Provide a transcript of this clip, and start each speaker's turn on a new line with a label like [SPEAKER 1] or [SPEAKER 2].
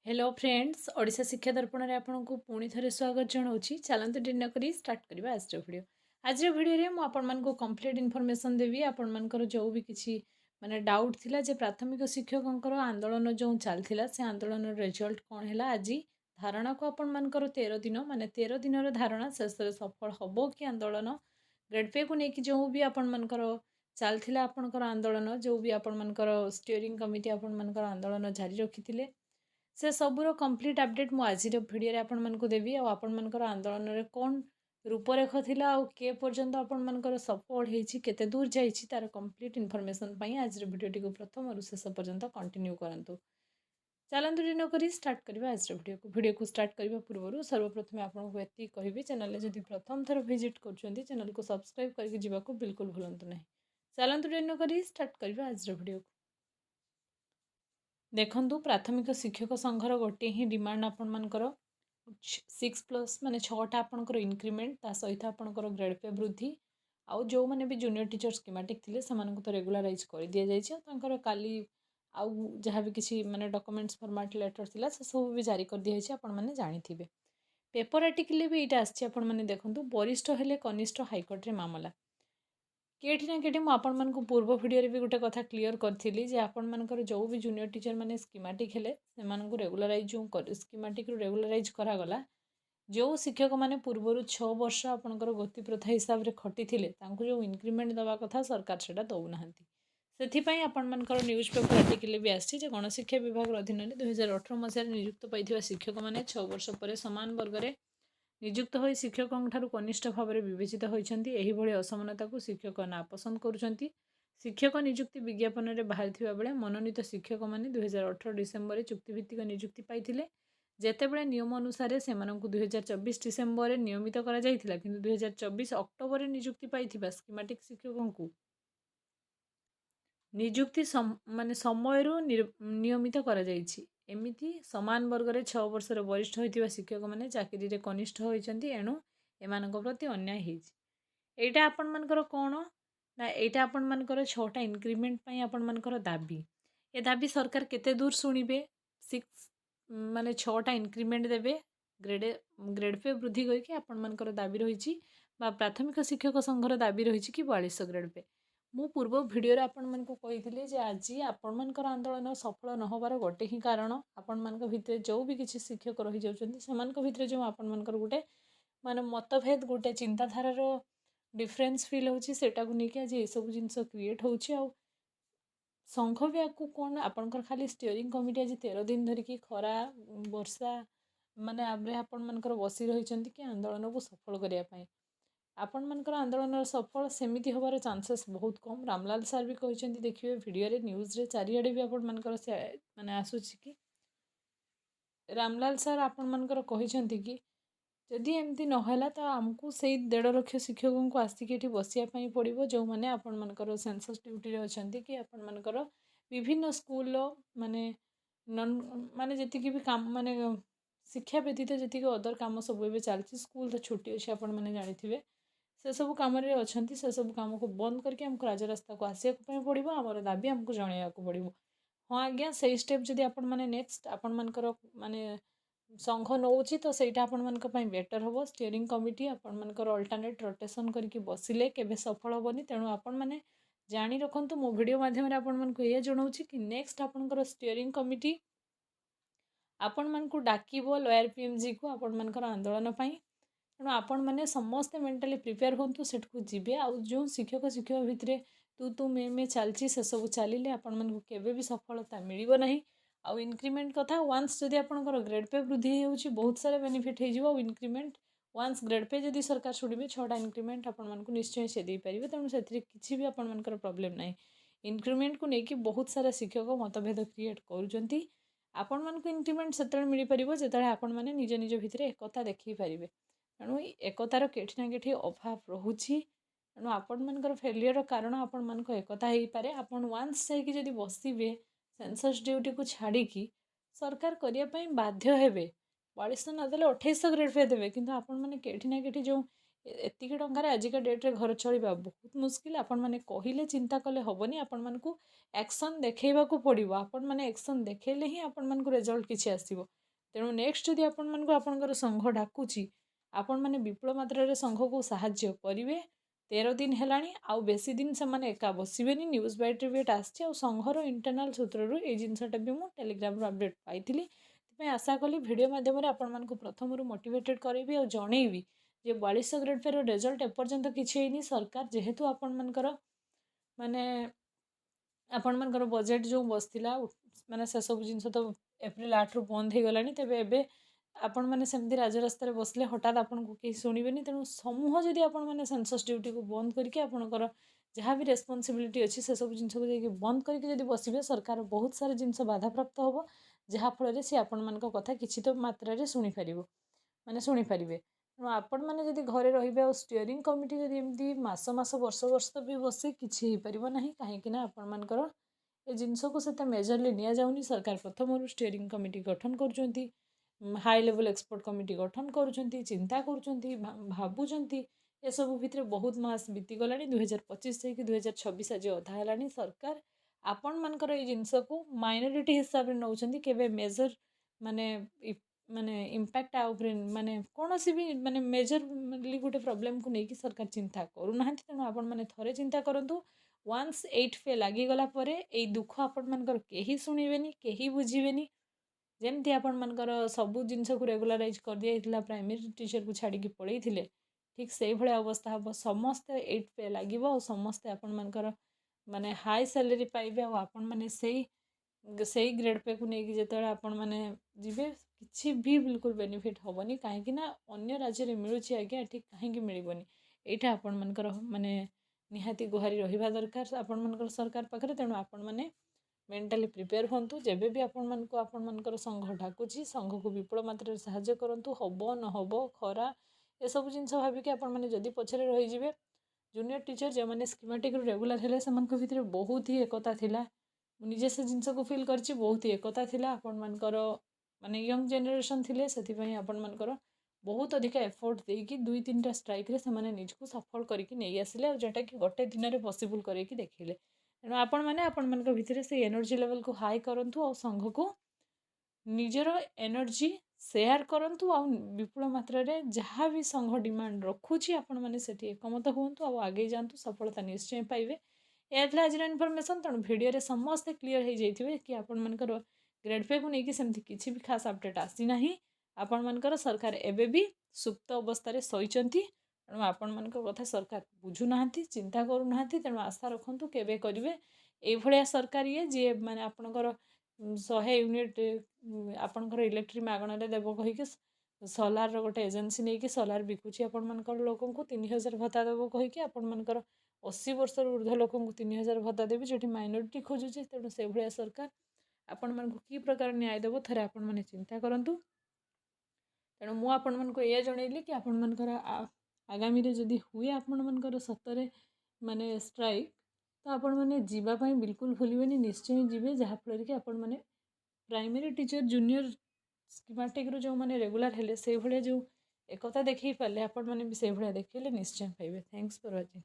[SPEAKER 1] Hello friends Odisha शिक्षा दर्पण रे आपनको पुणी थरे स्वागत जनाऊँगी। चलते डिन करी स्टार्ट करवा आज वीडियो। आज वीडियो में आपको कंप्लीट इनफॉरमेशन देवी आपंकर जो भी किसी माने डाउट थिला जे प्राथमिक शिक्षक आंदोलन जो चलता से आंदोलन रिजल्ट कौन है आज धारणा को आपंकर 13 दिन माने 13 दिन धारणा शेष सफल हम कि आंदोलन ग्रेड पे को लेकिन जो भी आपंकर चलता आपंकर आंदोलन जो भी आपंकर स्टीयरिंग कमिटी आपंकर आंदोलन जारी रखी से सबूर कंप्लीट अपडेट मु आज भिडियो आपको देवी आपर आंदोलन में कौन रूपरेख थिला आ के पर्यंत आपर सफल होती केते दूर जाइए तार कंप्लीट इनफॉरमेशन आज भिडियो को प्रथम रु शेष पर्यंत कंटिन्यू करंतु। चलतु डिन करी स्टार्ट करवा आज वीडियो को स्टार्ट करने पूर्व सर्वप्रथम आपको ये कहबी चैनल जब प्रथम थर विजिट कर चैनल को सब्सक्राइब करके जावाक बिल्कुल भूलु ना। चलतु डिन करी स्टार्ट करवा आज वीडियो को। देखंतु प्राथमिक शिक्षक संघर गोटे ही डिमांड आपणकर 6+ माने 6टा आपणकर इंक्रीमेंट ता सहित आपणकर ग्रेड पे वृद्धि आउ जो माने भी जूनियर टीचर स्कीमेटिक थिले सेमानंको तो रेगुलराइज कर दिया जाइछ तांकर काली आउ जहाँ भी किसी माने डॉक्यूमेंट्स फॉर्मेट लेटर थिला से सब भी जारी कर दिया जाइछ आपण माने जानिथिबे। पेपर आर्टिकल भी एटा आछि आपण माने देखंतु वरिष्ठ हेले कनिष्ठ हाईकोर्ट रे मामला केठी ना केठी मुझे पूर्व वीडियो भी गोटे कथा क्लीयर करी जे आपर जो भी जूनियर टीचर मैंने स्कीमेटिक हेले से रेगुलराइज जो स्कीमेटिक रेगुलराइज करागला जो शिक्षक मैंने पूर्वर 6 वर्ष आपंकर गति प्रथा हिसाब से खटी जो इंक्रीमेंट दवा कथा सरकार से दौना से आपंकर न्यूज पेपर आर्टिकल भी आसी गणशिक्षा विभाग अधीन 2018 मसीह नियुक्त पाई शिक्षक मैंने 6 वर्ष पर सामान वर्ग में निजुक्त हो शिक्षकों कनिष्ठ भाव में विवेचित होती असमानता को शिक्षक नापसंद करुँच। शिक्षक निजुक्ति विज्ञापन में बाहरी बेले मनोनीत शिक्षक मैंने 2018 डिसेम्बर चुक्तिभित्तिक निजुक्ति पाई जितेबाला नियम अनुसार से 2024 डिसेम्बर नियमित किंतु 2024 अक्टोबर निजुक्ति पाई स्कीमेटिक शिक्षकों को निजुक्ति माने समय नियमित एमिति समान वर्ग में 6 वर्षर वरिष्ठ होता शिक्षक मैंने चाकरी में कनिष्ठ होती एणु एम प्रति अन्याय होटा आपण मानकर कौन ना यहाँ आपण मानकर 6टा इंक्रीमेंट आपणकर दाबी ए दाबी सरकार केते दूर शुणिबे 6 माने 6टा इंक्रीमेंट देवे ग्रेड पे वृद्धि करके आपण मानकर दाबी रही प्राथमिक शिक्षक संघर दाबी रही कि 42 ग्रेड पे मु पूर्व भिडियो आपण मानक कही आज आपण मानकर आंदोलन सफल न होबार गोटे ही कारण आपण मानक भितर जो भी किसी शिक्षक रही जाउछन्ती सेमानक भितर जो आपण मानकर गोटे माने मतभेद गोटे चिंताधारार डिफरेन्स फिल होची सेटा को लेकिन आज ये सब जिनस क्रिएट होची आ संघ भी आपको कौन आपणकर खाली स्टीयरिंग कमिटी आज 13 दिन धरिकी खरा वर्षा माने आबरे आपण मानकर बसी रही कि आंदोलन को सफल करने पाई आपण मानकर आंदोलन सफल सेमिति होबार चांसेस बहुत कम। रामलाल सार भी कहते देखिए वीडियो रे न्यूज रे चारिआडे भी आपण मानकर माने आसुची कि रामलाल सार आपण मानकर कहते कि जदि एमती नहला तो आमको से 1.5 लाख शिक्षकों को आसिक ये बसापी पड़ो जो मैंने आपण मानकर सेंसस ड्यूटी अच्छा कि आपण मानकर विभिन्न स्कूल माने नन माने जी भी काम माने शिक्षा व्यतीत जी अदर कम सब ए चलती स्कूल तो छुट्टी अच्छे आपण मैंने जानी से सब कम अच्छा से सब कम को बंद करके आमको राजरास्ता को आसवाक पड़ो आमर दाबी आमको जनवाक पड़ो। हाँ आज्ञा से स्टेप जदि आपण मैंने नेक्स्ट आपण मानकर माने संघ नौची तो सहीटा आपण मानक पई बेटर होबो। स्टीयरिंग कमिटी आपण मानकर अल्टरनेट रोटेशन करके बसिले केबे सफल होबनी तेणु आपण माने जानी रखंतु मो वीडियो माध्यम रे आपण मानक ये जणाउची कि नेक्स्ट आपणकर स्टीयरिंग कमिटी आपण मानकु डाकिबो लॉयर पीएमजी को आपण मानकर आंदोलन पई तेणु आपण माने समस्ते मेंटली प्रिपेयर होंतु सेट को जीवे आ जो शिक्षक शिक्षक भितरे तू मे चलची से सब चलिले आपण मानकु केबे भी सफलता मिलिबो नहीं। आउ इंक्रीमेंट कथा वन्स जदि आपंकर ग्रेड पे वृद्धि होउची बहुत सारे बेनिफिट हो इंक्रीमेंट वन्स ग्रेड पे जदि सरकार शुणिबे 6टा इंक्रीमेंट आपण मानकु निश्चय से दे पारिबे तेणु से किसी भी आपण मानकर प्रॉब्लम नहीं। इंक्रीमेंट को लेकिन बहुत सारा शिक्षक मतभेद क्रिएट करूचंती आपण मानकु इंक्रीमेंट सेतळे मिली परिबो जेतळे आपण माने निज निज भितरे एकता देखि पारिबे तेणु एकतार केठी ना केठी अभाव रहुची तेणु आपण मानकर फेलियर कारण आपण मानक एकता हेई पारे आपण वन्स जाइकि जदि बसिबे सेंसस ड्यूटी को छाड़ी सरकार करने बाध्य हेबे 42 नदेले 2800 ग्रेड पे देवे किंतु आपण माने केठी ना केठी जो ଏତିକି ଟଙ୍କାରେ ଆଜିକା ଡେଟ୍ରେ ଘର ଚଳିବା ବହୁତ ମୁସ୍କିଲ। ଆପଣମାନେ କହିଲେ ଚିନ୍ତା କଲେ ହେବନି, ଆପଣମାନଙ୍କୁ ଆକ୍ସନ୍ ଦେଖେଇବାକୁ ପଡ଼ିବ। ଆପଣମାନେ ଆକ୍ସନ୍ ଦେଖେଇଲେ ହିଁ ଆପଣମାନଙ୍କୁ ରେଜଲ୍ଟ କିଛି ଆସିବ। ତେଣୁ ନେକ୍ସଟ ଯଦି ଆପଣମାନଙ୍କୁ ଆପଣଙ୍କର ସଂଘ ଡାକୁଛି, ଆପଣମାନେ ବିପୁଳ ମାତ୍ରାରେ ସଂଘକୁ ସାହାଯ୍ୟ କରିବେ। 13 ଦିନ ହେଲାଣି, ଆଉ ବେଶୀ ଦିନ ସେମାନେ ଏକା ବସିବେନି। ନ୍ୟୁଜ୍ ବାଇଟ୍ରେ ବି ଏଇଟା ଆସିଛି, ଆଉ ସଂଘର ଇଣ୍ଟରନାଲ୍ ସୂତ୍ରରୁ ଏଇ ଜିନିଷଟା ବି ମୁଁ ଟେଲିଗ୍ରାମରୁ ଅପଡ଼େଟ୍ ପାଇଥିଲି। ସେଥିପାଇଁ ଆଶା କଲି ଭିଡ଼ିଓ ମାଧ୍ୟମରେ ଆପଣମାନଙ୍କୁ ପ୍ରଥମରୁ ମୋଟିଭେଟେଡ଼ କରାଇବି ଆଉ ଜଣେଇବି ଯେ 4200 ଗ୍ରେଡ୍ ପେର ରେଜଲ୍ଟ ଏପର୍ଯ୍ୟନ୍ତ କିଛି ହେଇନି। ସରକାର ଯେହେତୁ ଆପଣମାନଙ୍କର ମାନେ ଆପଣମାନଙ୍କର ବଜେଟ୍ ଯେଉଁ ବସିଥିଲା, ମାନେ ସେସବୁ ଜିନିଷ ତ ଏପ୍ରିଲ 8ରୁ ବନ୍ଦ ହେଇଗଲାଣି। ତେବେ ଏବେ ଆପଣମାନେ ସେମିତି ରାଜରାସ୍ତାରେ ବସିଲେ ହଠାତ୍ ଆପଣଙ୍କୁ କେହି ଶୁଣିବେନି। ତେଣୁ ସମୂହ ଯଦି ଆପଣମାନେ ସେନ୍ସସ୍ ଡ୍ୟୁଟିକୁ ବନ୍ଦ କରିକି ଆପଣଙ୍କର ଯାହା ବି ରେସ୍ପନ୍ସିବିଲିଟି ଅଛି ସେସବୁ ଜିନିଷକୁ ଯାଇକି ବନ୍ଦ କରିକି ଯଦି ବସିବେ, ସରକାର ବହୁତ ସାରା ଜିନିଷ ବାଧାପ୍ରାପ୍ତ ହେବ, ଯାହାଫଳରେ ସେ ଆପଣମାନଙ୍କ କଥା କିଛି ତ ମାତ୍ରାରେ ଶୁଣିପାରିବେ। ତେଣୁ ଆପଣମାନେ ଯଦି ଘରେ ରହିବେ ଆଉ ଷ୍ଟିଅରିଂ କମିଟି ଯଦି ଏମିତି ମାସ ମାସ ବର୍ଷ ବର୍ଷ ବି ବସେ, କିଛି ହେଇପାରିବ ନାହିଁ। କାହିଁକି ନା ଆପଣମାନଙ୍କର ଏ ଜିନିଷକୁ ସେତେ ମେଜରଲି ନିଆଯାଉନି। ସରକାର ପ୍ରଥମରୁ ଷ୍ଟିଅରିଂ କମିଟି ଗଠନ କରୁଛନ୍ତି, ହାଇ ଲେଭେଲ୍ ଏକ୍ସପର୍ଟ କମିଟି ଗଠନ କରୁଛନ୍ତି, ଚିନ୍ତା କରୁଛନ୍ତି, ଭାବୁଛନ୍ତି। ଏସବୁ ଭିତରେ ବହୁତ ମାସ ବିତିଗଲାଣି। 2025 ଯାଇକି 2026 ଆଜି ଅଧା ହେଲାଣି। ସରକାର ଆପଣମାନଙ୍କର ଏଇ ଜିନିଷକୁ ମାଇନରିଟି ହିସାବରେ ନେଉଛନ୍ତି। କେବେ ମେଜର ମାନେ ମାନେ ଇମ୍ପାକ୍ଟ ଉପରେ ମାନେ କୌଣସି ବି ମାନେ ମେଜରଲି ଗୋଟେ ପ୍ରୋବ୍ଲେମକୁ ନେଇକି ସରକାର ଚିନ୍ତା କରୁନାହାନ୍ତି। ତେଣୁ ଆପଣମାନେ ଥରେ ଚିନ୍ତା କରନ୍ତୁ। ୱାନ୍ସ 8 ଫେ ଲାଗିଗଲା ପରେ ଏଇ ଦୁଃଖ ଆପଣମାନଙ୍କର କେହି ଶୁଣିବେନି, କେହି ବୁଝିବେନି। ଯେମିତି ଆପଣମାନଙ୍କର ସବୁ ଜିନିଷକୁ ରେଗୁଲାରାଇଜ୍ କରିଦିଆଯାଇଥିଲା, ପ୍ରାଇମେରୀ ଟିଚରକୁ ଛାଡ଼ିକି ପଳେଇଥିଲେ, ଠିକ୍ ସେଇଭଳିଆ ଅବସ୍ଥା ହେବ। ସମସ୍ତେ 8 ଫେ ଲାଗିବ ଆଉ ସମସ୍ତେ ଆପଣମାନଙ୍କର ମାନେ ହାଇ ସାଲେରୀ ପାଇବେ। ଆଉ ଆପଣମାନେ ସେଇ ଗ୍ରେଡ୍ ପେକୁ ନେଇକି ଯେତେବେଳେ ଆପଣମାନେ ଯିବେ, କିଛି ବି ବିଲକୁଲ ବେନିଫିଟ୍ ହେବନି। କାହିଁକି ନା ଅନ୍ୟ ରାଜ୍ୟରେ ମିଳୁଛି ଆଜ୍ଞା, ଏଠି କାହିଁକି ମିଳିବନି? ଏଇଟା ଆପଣମାନଙ୍କର ମାନେ ନିହାତି ଗୁହାରି ରହିବା ଦରକାର ଆପଣମାନଙ୍କର ସରକାର ପାଖରେ। ତେଣୁ ଆପଣମାନେ ମେଣ୍ଟାଲି ପ୍ରିପେୟାର ହୁଅନ୍ତୁ। ଯେବେ ବି ଆପଣମାନଙ୍କର ସଂଘ ଡାକୁଛି, ସଂଘକୁ ବିପୁଳ ମାତ୍ରାରେ ସାହାଯ୍ୟ କରନ୍ତୁ। ହବ ନହବ ଖରା ଏସବୁ ଜିନିଷ ଭାବିକି ଆପଣମାନେ ଯଦି ପଛରେ ରହିଯିବେ, ଜୁନିୟର ଟିଚର ଯେଉଁମାନେ ସ୍କିମାଟିକରୁ ରେଗୁଲାର ହେଲେ, ସେମାନଙ୍କ ଭିତରେ ବହୁତ ହି ଏକତା ଥିଲା। ମୁଁ ନିଜେ ସେ ଜିନିଷକୁ ଫିଲ୍ କରିଛି, ବହୁତ ହି ଏକତା ଥିଲା। ଆପଣମାନଙ୍କର ମାନେ ୟଙ୍ଗ ଜେନେରେସନ୍ ଥିଲେ, ସେଥିପାଇଁ ଆପଣମାନଙ୍କର ବହୁତ ଅଧିକା ଏଫର୍ଟ ଦେଇକି 2-3ଟା ଷ୍ଟ୍ରାଇକ୍ରେ ସେମାନେ ନିଜକୁ ସଫଳ କରିକି ନେଇ ଆସିଲେ, ଆଉ ଯେଉଁଟାକି ଗୋଟେ ଦିନରେ ପସିବୁଲ୍ କରେଇକି ଦେଖେଇଲେ। ତେଣୁ ଆପଣମାନଙ୍କ ଭିତରେ ସେଇ ଏନର୍ଜି ଲେଭେଲକୁ ହାଇ କରନ୍ତୁ ଆଉ ସଂଘକୁ ନିଜର ଏନର୍ଜି ସେୟାର କରନ୍ତୁ। ଆଉ ବିପୁଳ ମାତ୍ରାରେ ଯାହା ବି ସଂଘ ଡିମାଣ୍ଡ ରଖୁଛି, ଆପଣମାନେ ସେଠି ଏକମତ ହୁଅନ୍ତୁ ଆଉ ଆଗେଇ ଯାଆନ୍ତୁ। ସଫଳତା ନିଶ୍ଚୟ ପାଇବେ। ଏହା ଥିଲା ଆଜିର ଇନଫର୍ମେସନ୍। ତେଣୁ ଭିଡ଼ିଓରେ ସମସ୍ତେ କ୍ଲିୟର ହେଇଯାଇଥିବେ କି ଆପଣମାନଙ୍କର ଗ୍ରେଡ୍ ପେକୁ ନେଇକି ସେମିତି କିଛି ବି ଖାସ୍ ଅପଡ଼େଟ୍ ଆସିନାହିଁ। ଆପଣମାନଙ୍କର ସରକାର ଏବେ ବି ସୁପ୍ତ ଅବସ୍ଥାରେ ଶୋଇଛନ୍ତି। ତେଣୁ ଆପଣମାନଙ୍କ କଥା ସରକାର ବୁଝୁନାହାନ୍ତି, ଚିନ୍ତା କରୁନାହାନ୍ତି। ତେଣୁ ଆଶା ରଖନ୍ତୁ କେବେ କରିବେ ଏଇଭଳିଆ ସରକାର ଯିଏ ମାନେ ଆପଣଙ୍କର 100 ୟୁନିଟ୍ ଆପଣଙ୍କର ଇଲେକ୍ଟ୍ରି ମାଗଣାରେ ଦେବ କହିକି ସୋଲାରର ଗୋଟେ ଏଜେନ୍ସି ନେଇକି ସୋଲାର ବିକୁଛି ଆପଣମାନଙ୍କର ଲୋକଙ୍କୁ। 3000 ଭତ୍ତା ଦେବ କହିକି ଆପଣମାନଙ୍କର 80 ବର୍ଷରୁ ଉର୍ଦ୍ଧ୍ୱ ଲୋକଙ୍କୁ 3000 ଭତ୍ତା ଦେବି, ଯେଉଁଠି ମାଇନରିଟି ଖୋଜୁଛି। ତେଣୁ ସେଭଳିଆ ସରକାର ଆପଣମାନଙ୍କୁ କି ପ୍ରକାର ନ୍ୟାୟ ଦେବ, ଥରେ ଆପଣମାନେ ଚିନ୍ତା କରନ୍ତୁ। ତେଣୁ ମୁଁ ଆପଣମାନଙ୍କୁ ଏଇଆ ଜଣେଇଲି କି ଆପଣମାନଙ୍କର ଆଗାମୀରେ ଯଦି ହୁଏ ଆପଣମାନଙ୍କର ସତରେ ମାନେ ଷ୍ଟ୍ରାଇକ୍, ତ ଆପଣମାନେ ଯିବା ପାଇଁ ବିଲକୁଲ ଭୁଲିବେନି, ନିଶ୍ଚୟ ଯିବେ। ଯାହାଫଳରେ କି ଆପଣମାନେ ପ୍ରାଇମେରୀ ଟିଚର, ଜୁନିୟର ସ୍କିମାଟିକରୁ ଯେଉଁମାନେ ରେଗୁଲାର ହେଲେ, ସେଇଭଳିଆ ଯେଉଁ ଏକତା ଦେଖେଇ ପାରିଲେ, ଆପଣମାନେ ବି ସେଇଭଳିଆ ଦେଖେଇଲେ ନିଶ୍ଚୟ ପାଇବେ। Thanks for watching.